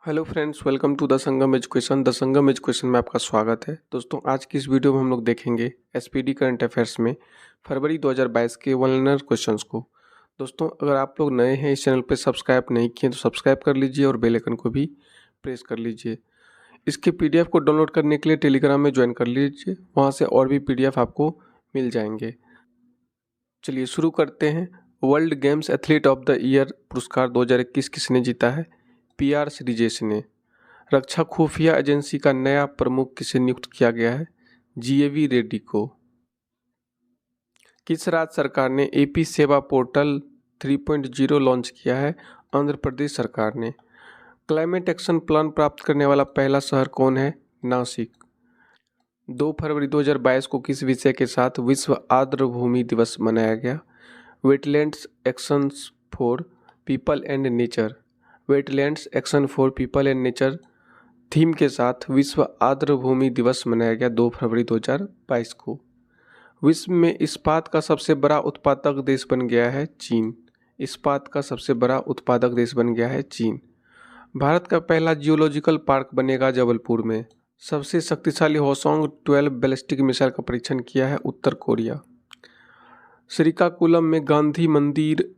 Hello friends, welcome to the Sangam education. The Sangam education में आपका स्वागत है। दोस्तों, आज की इस वीडियो में हम लोग देखेंगे एसपीडी करंट अफेयर्स में फरवरी 2022 के वन लाइनर क्वेश्चंस को। दोस्तों, अगर आप लोग नए हैं, इस चैनल पे सब्सक्राइब नहीं किए तो सब्सक्राइब कर लीजिए और बेल आइकन को भी प्रेस कर लीजिए। इसके पीडीएफ को डाउनलोड करने के लिए टेलीग्राम में ज्वाइन कर लीजिए, वहाँ से और भी पीडीएफ आपको मिल जाएंगे। चलिए शुरू करते हैं। World games athlete of the year पुरस्कार 2021 किसने जीता है? PR श्रीजेश ने। रक्षा खुफिया एजेंसी का नया प्रमुख किसे नियुक्त किया गया है? GAV रेड्डी को। किस राज्य सरकार ने AP सेवा पोर्टल 3.0 लॉन्च किया है? आंध्र प्रदेश सरकार ने। क्लाइमेट एक्शन प्लान प्राप्त करने वाला पहला शहर कौन है? नासिक। 2 फरवरी 2022 को किस विषय के साथ विश्व आर्द्र भूमि दिवस मनाया गया? Wetlands actions for people and nature. Wetlands action for people and nature theme के साथ विश्व आर्द्र भूमि दिवस मनाया गया 2 फरवरी 2022 को। विश्व में इस्पात का सबसे बड़ा उत्पादक देश बन गया है चीन। इस्पात का सबसे बड़ा उत्पादक देश बन गया है चीन। भारत का पहला जियोलॉजिकल पार्क बनेगा जबलपुर में। सबसे शक्तिशाली होसोंग 12 बैलिस्टिक मिसाइल का परीक्षण किया है उत्तर कोरिया। श्रीकाकुलम में गांधी मंदिर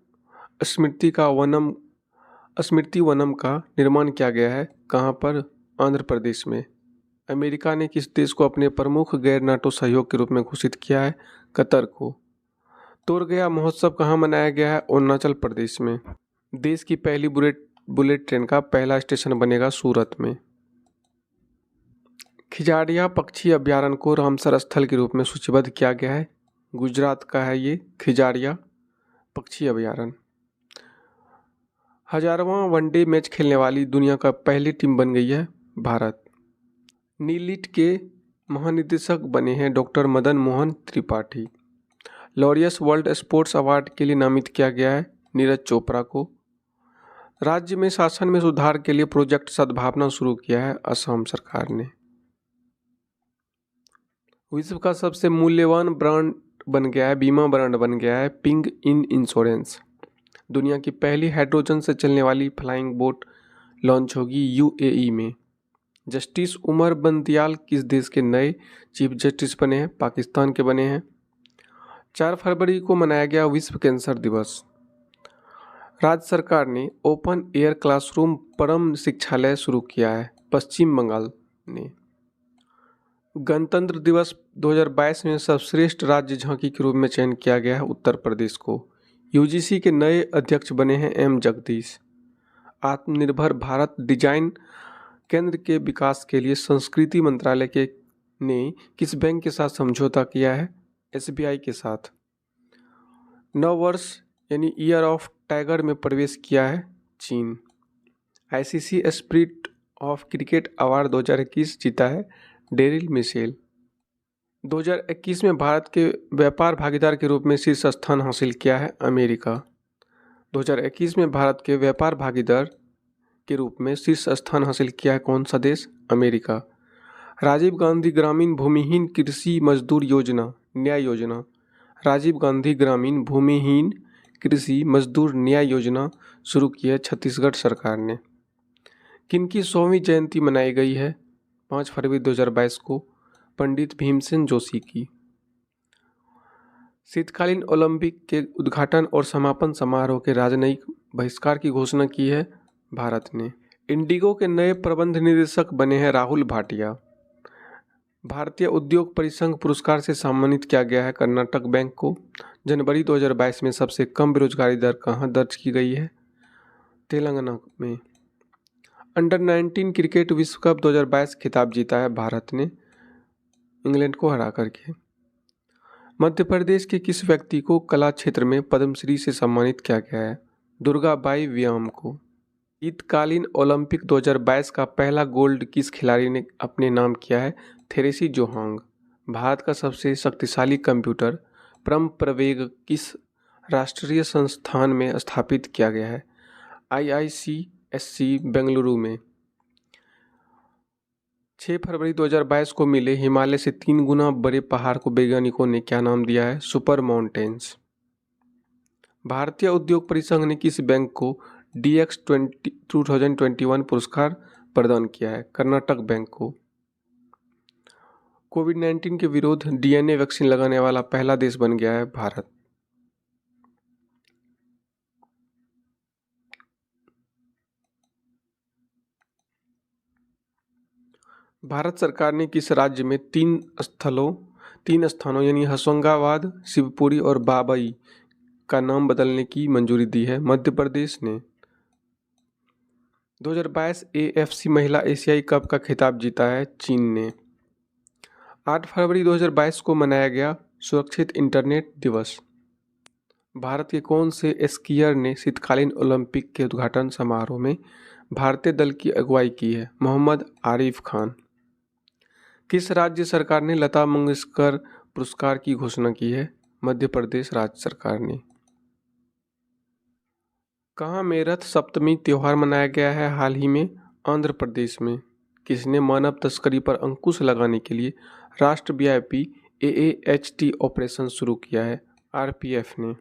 स्मृति वनम का निर्माण किया गया है। कहाँ पर? आंध्र प्रदेश में। अमेरिका ने किस देश को अपने प्रमुख गैर नाटो सहयोग के रूप में घोषित किया है? कतर को। तोरगया महोत्सव कहाँ मनाया गया है? अरुणाचल प्रदेश में। देश की पहली बुलेट ट्रेन का पहला स्टेशन बनेगा सूरत में। खिजाड़िया पक्षी अभ्यारण्य को रामसर स्थल के रूप में सूचीबद्ध किया गया है। गुजरात का है ये खिजाड़िया पक्षी अभ्यारण्य। 1000वां वनडे मैच खेलने वाली दुनिया का पहली टीम बन गई है भारत। नीलिट के महानिदेशक बने हैं doctor Madan Mohan Tripathi. Laureus world sports award के लिए नामित किया गया है नीरज चोपड़ा को। राज्य में शासन में सुधार के लिए प्रोजेक्ट सद्भावना शुरू किया है असम सरकार ने। विश्व का सबसे मूल्यवान ब्रांड बन गया है, बीमा ब्रांड बन गया है पिंग इन इंश्योरेंस। दुनिया की पहली हाइड्रोजन से चलने वाली फ्लाइंग बोट लॉन्च होगी UAE में। जस्टिस उमर बंदियाल किस देश के नए चीफ जस्टिस बने हैं? पाकिस्तान के बने हैं। 4 फरवरी को मनाया गया विश्व कैंसर दिवस। राज्य सरकार ने ओपन एयर क्लासरूम परम शिक्षालय शुरू किया है पश्चिम बंगाल ने। गणतंत्र दिवस 2022 में सर्वश्रेष्ठ राज्य झांकी के रूप में चयन किया गया है उत्तर प्रदेश को। UGC के नए अध्यक्ष बने हैं M जगदीश। आत्मनिर्भर भारत डिजाइन केंद्र के विकास के लिए संस्कृति मंत्रालय के ने किस बैंक के साथ समझौता किया है? SBI के साथ। नव वर्ष यानी ईयर ऑफ टाइगर में प्रवेश किया है चीन। ICC spirit of cricket award 2021 जीता है डेरिल मिशेल। 2021 में भारत के व्यापार भागीदार के रूप में शीर्ष स्थान हासिल किया है अमेरिका। 2021 में भारत के व्यापार भागीदार के रूप में शीर्ष स्थान हासिल किया है कौन सा देश? अमेरिका। राजीव गांधी ग्रामीण भूमिहीन कृषि मजदूर योजना न्याय योजना। राजीव गांधी ग्रामीण भूमिहीन कृषि मजदूर न्याय योजना शुरू की है छत्तीसगढ़ सरकार ने। किनकी 100वीं जयंती मनाई गई है 5 फरवरी 2022 को? पंडित भीमसेन जोशी की। शीतकालीन ओलंपिक के उद्घाटन और समापन समारोह के राजनयिक बहिष्कार की घोषणा की है भारत ने। इंडिगो के नए प्रबंध निदेशक बने हैं राहुल भाटिया। भारतीय उद्योग परिसंघ पुरस्कार से सम्मानित किया गया है कर्नाटक बैंक को। जनवरी 2022 में सबसे कम बेरोजगारी दर कहाँ दर्ज की गई है? तेलंगाना में। अंडर 19 क्रिकेट विश्व कप 2022 खिताब जीता है भारत ने इंग्लैंड को हरा करके। मध्य प्रदेश के किस व्यक्ति को कला क्षेत्र में पद्मश्री से सम्मानित किया गया है? दुर्गाबाई व्याम को। शीतकालीन ओलंपिक 2022 का पहला गोल्ड किस खिलाड़ी ने अपने नाम किया है? थेरेसी जोहांग। भारत का सबसे शक्तिशाली कंप्यूटर परम प्रवेग किस राष्ट्रीय संस्थान में स्थापित किया गया है? IICSC बेंगलुरु में। 6 फरवरी 2022 को मिले हिमालय से 3 गुना बड़े पहाड़ को वैज्ञानिकों ने क्या नाम दिया है? Super mountains. भारतीय उद्योग परिसंघ ने किस बैंक को DX 2021 पुरस्कार प्रदान किया है कर्नाटक बैंक को। कोविड-19 के विरुद्ध DNA वैक्सीन लगाने वाला पहला देश बन गया है भारत। भारत सरकार ने किस राज्य में तीन स्थानों यानी होशंगाबाद, शिवपुरी और बाबई का नाम बदलने की मंजूरी दी है? मध्य प्रदेश ने। 2022 AFC महिला एशियाई कप का खिताब जीता है चीन ने। 8 फरवरी 2022 को मनाया गया सुरक्षित इंटरनेट दिवस। भारत के कौन से स्कीयर ने शीतकालीन ओलंपिक के उद्घाटन समारोह में भारतीय दल की अगुवाई की है? मोहम्मद आरिफ खान। किस राज्य सरकार ने लता मंगेशकर पुरस्कार की घोषणा की है? मध्य प्रदेश राज्य सरकार ने। कहाँ में रथ सप्तमी त्योहार मनाया गया है हाल ही में? आंध्र प्रदेश में। किसने मानव तस्करी पर अंकुश लगाने के लिए राष्ट्रव्यापी AAHT ऑपरेशन शुरू किया है? RPF ने।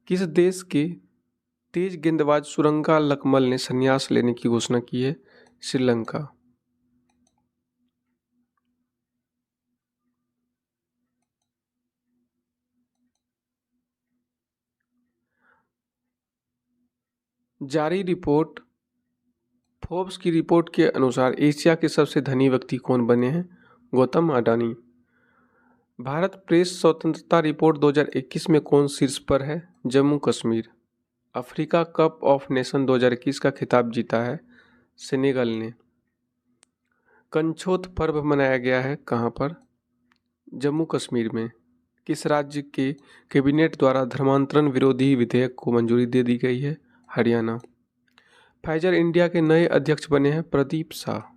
किस देश के तेज गेंदबाज सुरंगा लकमल ने संन्यास लेने की घोषणा की है? श्रीलंका। जारी रिपोर्ट फोर्ब्स की रिपोर्ट के अनुसार एशिया के सबसे धनी व्यक्ति कौन बने हैं? गौतम अडानी। भारत प्रेस स्वतंत्रता रिपोर्ट 2021 में कौन शीर्ष पर है? Jammu Kashmir. Africa cup of nation 2021 का खिताब जीता है सेनेगल ने। कंछोत पर्व मनाया गया है कहाँ पर? जम्मू कश्मीर में। किस राज्य के कैबिनेट द्वारा धर्मांतरण विरोधी विधेयक को मंजूरी दे दी गई है? हरियाणा। फाइजर इंडिया के नए अध्यक्ष बने हैं Pradeep Shah.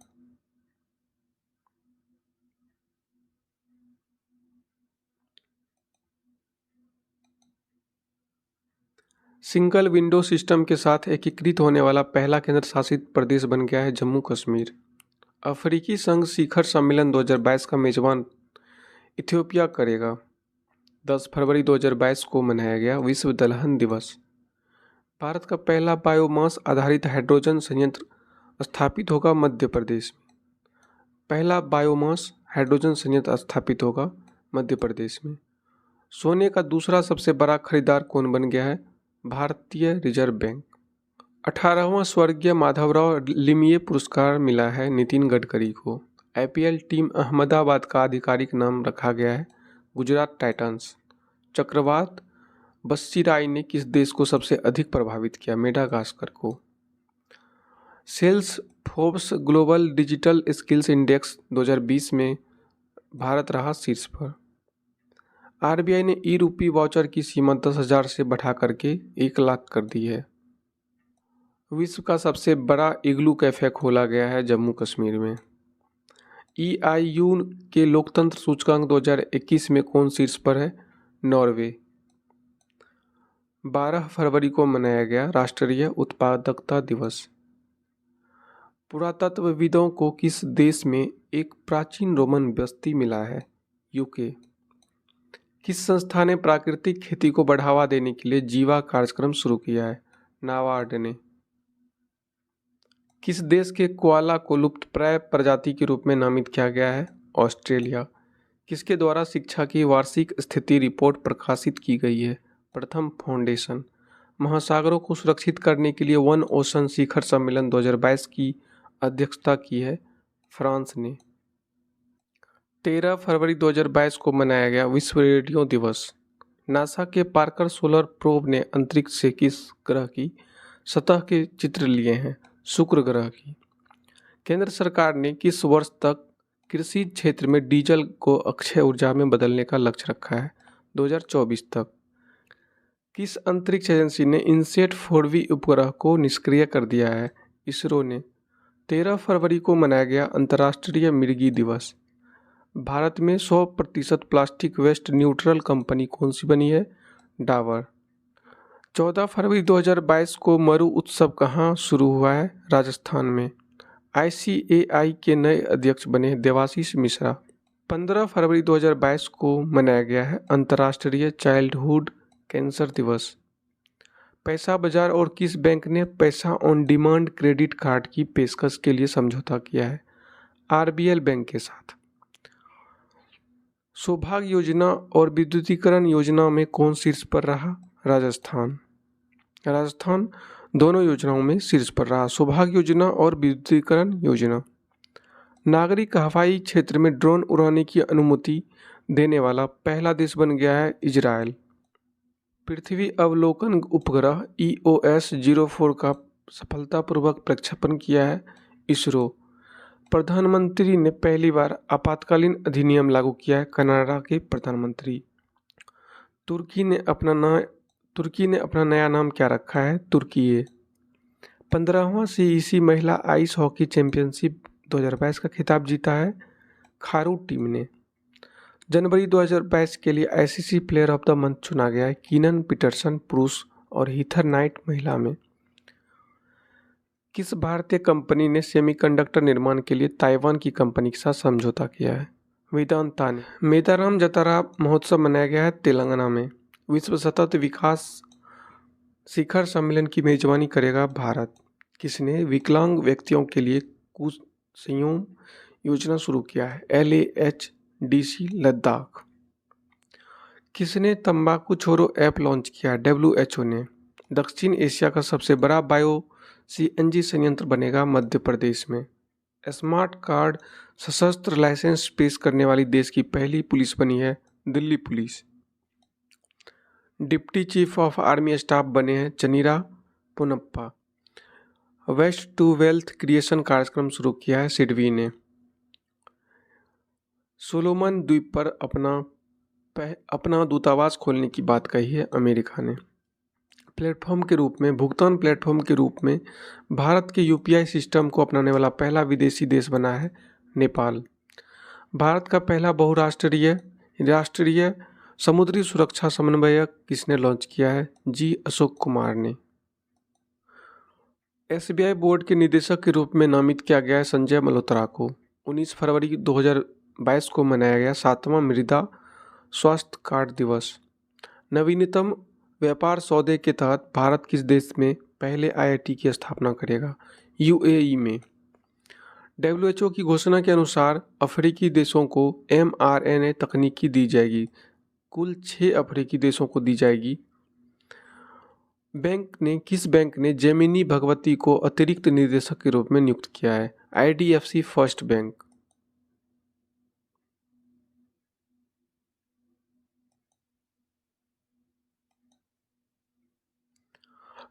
Single window system के साथ एकीकृत होने वाला पहला केंद्र शासित प्रदेश बन गया है जम्मू कश्मीर। अफ्रीकी संघ शिखर सम्मेलन 2022 का मेजबान इथियोपिया करेगा। 10 फरवरी 2022 को मनाया गया विश्व दलहन दिवस। भारत का पहला बायोमास आधारित हाइड्रोजन संयंत्र स्थापित होगा मध्य प्रदेश में। पहला बायोमास हाइड्रोजन संयंत्र स्थापित होगा मध्य प्रदेश में। सोने का दूसरा सबसे बड़ा खरीदार कौन बन गया है? भारतीय रिजर्व बैंक। 18वां स्वर्गीय माधवराव लिमये पुरस्कार मिला है नितिन गडकरी को। IPL टीम अहमदाबाद का आधिकारिक नाम रखा गया है गुजरात टाइटंस। चक्रवात बस्सीराय ने किस देश को सबसे अधिक प्रभावित किया? मेडागास्कर को। Salesforce global digital skills index 2020 में भारत रहा शीर्ष पर। RBI ने ई-रूपी वाउचर की सीमा 10,000 से बढ़ा करके 1 लाख कर दी है। विश्व का सबसे बड़ा इग्लू कैफे खोला गया है जम्मू कश्मीर में। EIU के लोकतंत्र सूचकांक 2021 में कौन शीर्ष पर है? नॉर्वे। 12 फरवरी को मनाया गया राष्ट्रीय उत्पादकता दिवस। पुरातत्वविदों को किस देश में एक प्राचीन रोमन बस्ती मिला है? UK। किस संस्था ने प्राकृतिक खेती को बढ़ावा देने के लिए जीवा कार्यक्रम शुरू किया है? नाबार्ड ने। किस देश के कोआला को लुप्तप्राय प्रजाति के रूप में नामित किया गया है? ऑस्ट्रेलिया। किसके द्वारा शिक्षा की वार्षिक स्थिति रिपोर्ट प्रकाशित की गई है? प्रथम फाउंडेशन। महासागरों को सुरक्षित करने के लिए वन ओशन शिखर सम्मेलन 2022 की अध्यक्षता की है फ्रांस ने। 13 फरवरी 2022 को मनाया गया विश्व रेडियो दिवस। नासा के पार्कर सोलर प्रोब ने अंतरिक्ष से किस ग्रह की सतह के चित्र लिए हैं? शुक्र ग्रह की। केंद्र सरकार ने किस वर्ष तक कृषि क्षेत्र में डीजल को अक्षय ऊर्जा में बदलने का लक्ष्य रखा है? 2024 तक। किस अंतरिक्ष एजेंसी ने इनसेट 4V उपग्रह को निष्क्रिय कर दिया है? इसरो ने। 13 फरवरी को मनाया गया अंतर्राष्ट्रीय मिर्गी दिवस। भारत में 100% प्लास्टिक वेस्ट न्यूट्रल कंपनी कौन सी बनी है? डाबर। 14 फरवरी 2022 को मरु उत्सव कहाँ शुरू हुआ है? राजस्थान में। ICAI के नए अध्यक्ष बने देवाशीष मिश्रा। 15 फरवरी 2022 को मनाया गया है अंतर्राष्ट्रीय चाइल्डहुड कैंसर दिवस। पैसा बाजार और किस बैंक ने पैसा ऑन डिमांड क्रेडिट कार्ड की पेशकश के लिए समझौता किया है? आरबीएल बैंक के साथ। सौभाग्य योजना और विद्युतीकरण योजना में कौन शीर्ष पर रहा? राजस्थान। राजस्थान दोनों योजनाओं में शीर्ष पर रहा, सौभाग्य योजना और विद्युतीकरण योजना। नागरिक हवाई क्षेत्र में ड्रोन उड़ाने की अनुमति देने वाला पहला देश बन गया है इजरायल। पृथ्वी अवलोकन उपग्रह EOS 04 का सफलतापूर्वक प्रक्षेपण किया है इसरो। प्रधानमंत्री ने पहली बार आपातकालीन अधिनियम लागू किया है कनाडा के प्रधानमंत्री। तुर्की ने अपना नया नाम क्या रखा है? तुर्कीये। 15वां CEC महिला आइस हॉकी चैंपियनशिप 2022 का खिताब जीता है खारू टीम ने। जनवरी 2022 के लिए ICC player of the month चुना गया है कीनन पीटरसन पुरुष और हीथर नाइट महिला में। किस भारतीय कंपनी ने सेमीकंडक्टर निर्माण के लिए ताइवान की कंपनी के साथ समझौता किया है? वेदांता ने। मेदाराम जतारा महोत्सव मनाया गया है तेलंगाना में। विश्व सतत विकास शिखर सम्मेलन की मेजबानी करेगा भारत। किसने विकलांग व्यक्तियों के लिए कुसंयोम योजना शुरू किया है? LAHDC लद्दाख। किसने तंबाकू छोड़ो ऐप लॉन्च किया है? WHO ने। दक्षिण एशिया का सबसे बड़ा बायो CNG संयंत्र बनेगा मध्य प्रदेश में। स्मार्ट कार्ड सशस्त्र लाइसेंस पेश करने वाली देश की पहली पुलिस बनी है Delhi police. Deputy chief of army staff बने हैं Chanira Ponnappa. Waste to wealth creation कार्यक्रम शुरू किया है सिडवी ने। सोलोमन द्वीप पर अपना दूतावास खोलने की बात कही है अमेरिका ने। भुगतान प्लेटफॉर्म के रूप में भारत के UPI सिस्टम को अपनाने वाला पहला विदेशी देश बना है नेपाल। भारत का पहला राष्ट्रीय समुद्री सुरक्षा समन्वयक किसने लॉन्च किया है? G अशोक कुमार ने। SBI बोर्ड के निदेशक के रूप में नामित किया गया है संजय मल्होत्रा को। 19 फरवरी 2022 को मनाया गया 7वां मृदा स्वास्थ्य कार्ड दिवस। नवीनतम व्यापार सौदे के तहत भारत किस देश में पहले IIT की स्थापना करेगा? UAE में। WHO की घोषणा के अनुसार अफ्रीकी देशों को mRNA तकनीकी दी जाएगी। कुल 6 अफ्रीकी देशों को दी जाएगी। किस बैंक ने जेमिनी भगवती को अतिरिक्त निदेशक के रूप में नियुक्त किया है? IDFC first bank.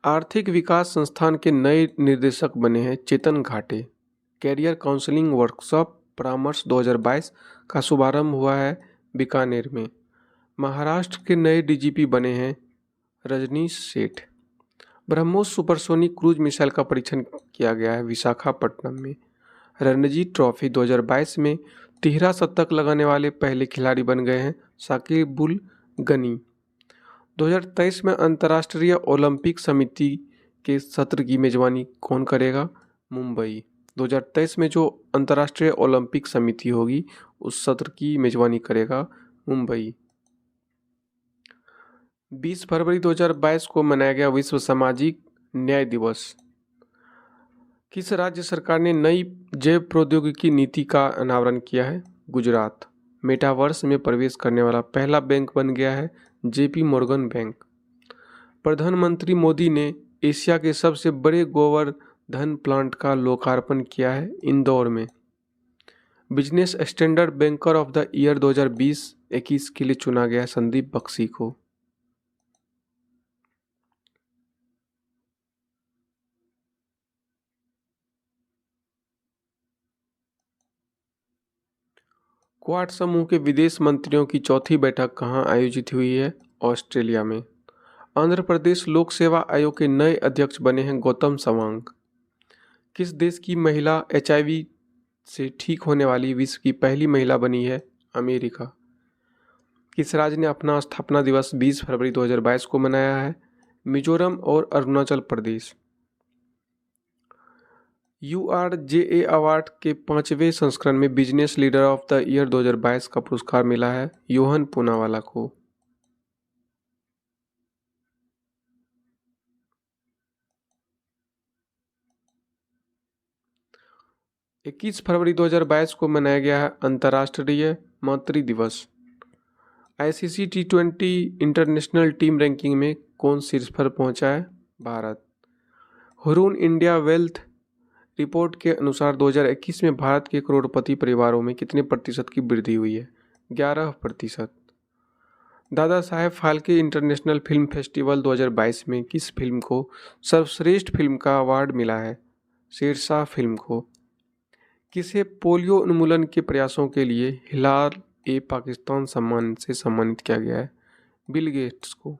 आर्थिक विकास संस्थान के नए निर्देशक बने हैं चेतन घाटे। कैरियर काउंसलिंग वर्कशॉप परामर्श 2022 का शुभारंभ हुआ है बीकानेर में। महाराष्ट्र के नए DGP बने हैं रजनीश सेठ। ब्रह्मोस सुपरसोनिक क्रूज मिसाइल का परीक्षण किया गया है विशाखापट्टनम में। रणजी ट्रॉफी 2022 में 13 शतक लगाने वाले पहले खिलाड़ी बन गए हैं साकिबुल गनी। 2023 में अंतर्राष्ट्रीय ओलंपिक समिति के सत्र की मेजबानी कौन करेगा? मुंबई। 2023 में जो अंतर्राष्ट्रीय ओलंपिक समिति होगी उस सत्र की मेजबानी करेगा मुंबई। 20 फरवरी 2022 को मनाया गया विश्व सामाजिक न्याय दिवस। किस राज्य सरकार ने नई जैव प्रौद्योगिकी नीति का अनावरण किया है? गुजरात। मेटावर्स में प्रवेश करने वाला पहला बैंक बन गया है JP मॉर्गन बैंक। प्रधानमंत्री मोदी ने एशिया के सबसे बड़े गोवर्धन प्लांट का लोकार्पण किया है इंदौर में। Business standard banker of the year 2020-21 के लिए चुना गया है संदीप बख्शी को। क्वाड समूह के विदेश मंत्रियों की चौथी बैठक कहाँ आयोजित हुई है? ऑस्ट्रेलिया में। आंध्र प्रदेश लोक सेवा आयोग के नए अध्यक्ष बने हैं गौतम सवांग। किस देश की महिला HIV से ठीक होने वाली विश्व की पहली महिला बनी है? अमेरिका। किस राज्य ने अपना स्थापना दिवस 20 फरवरी 2022 को मनाया है? मिजोरम और अरुणाचल प्रदेश। URJA अवार्ड के 5वें संस्करण में business leader of the year 2022 का पुरस्कार मिला है योहन पूनावाला को। 21 फरवरी 2022 को मनाया गया है अंतर्राष्ट्रीय मातृ दिवस। ICC T20 international team ranking में कौन शीर्ष पर पहुंचा है? Bharat. Hurun India wealth report के अनुसार 2021 में भारत के करोड़पति परिवारों में कितने प्रतिशत की वृद्धि हुई है? 11%। Dada Saheb Phalke international film festival 2022 में किस फिल्म को सर्वश्रेष्ठ फिल्म का अवार्ड मिला है? शेरशाह फिल्म को। किसे पोलियो उन्मूलन के प्रयासों के लिए हिलाल ए पाकिस्तान सम्मान से सम्मानित किया गया है? बिल गेट्स को।